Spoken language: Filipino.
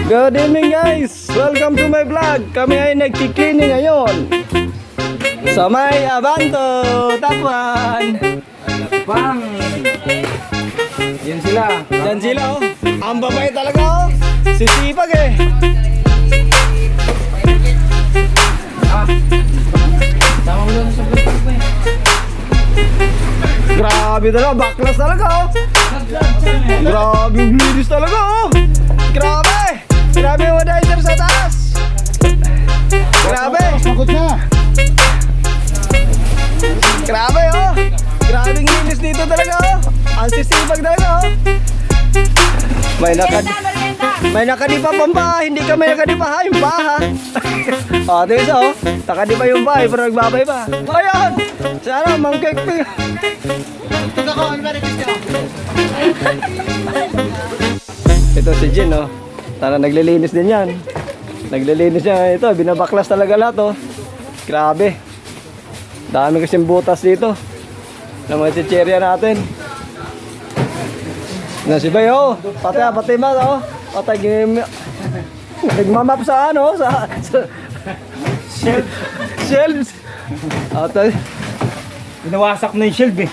Good evening guys! Welcome to my vlog! Kami ay nagki-cleaning ngayon sa may Abanto, Tapuan. Bang! Yan sila. Yan sila oh. Ang babae talaga oh. Sisipag eh. Tama mo lang sa vlog ko eh. Grabe talaga, baklas talaga oh. Grabe yung linis talaga oh. Grabe! Grabe yung wadizer sa taas. Grabe! Pagod na. Grabe oh. Grabe yung linis dito talaga oh. Ang sisipag talaga oh. May nakadipa pang bahay, hindi kami nakadipa ha, yung baha. O, ito isa oh, nakadipa yung bahay pero nagbabay pa. Ayan! Sana mangkekping. Ito ko, ano ba rin gusto? Ito si Jin oh, sana naglilinis din yan. Naglilinis niya, ito, binabaklas talaga lahat oh. Grabe. Dami kasing butas dito ng mga chicherya natin. Na si Bayo, pati ma oh. Patay nagmamap sa ano, sa shelves. At Binawasak na yung shelf eh.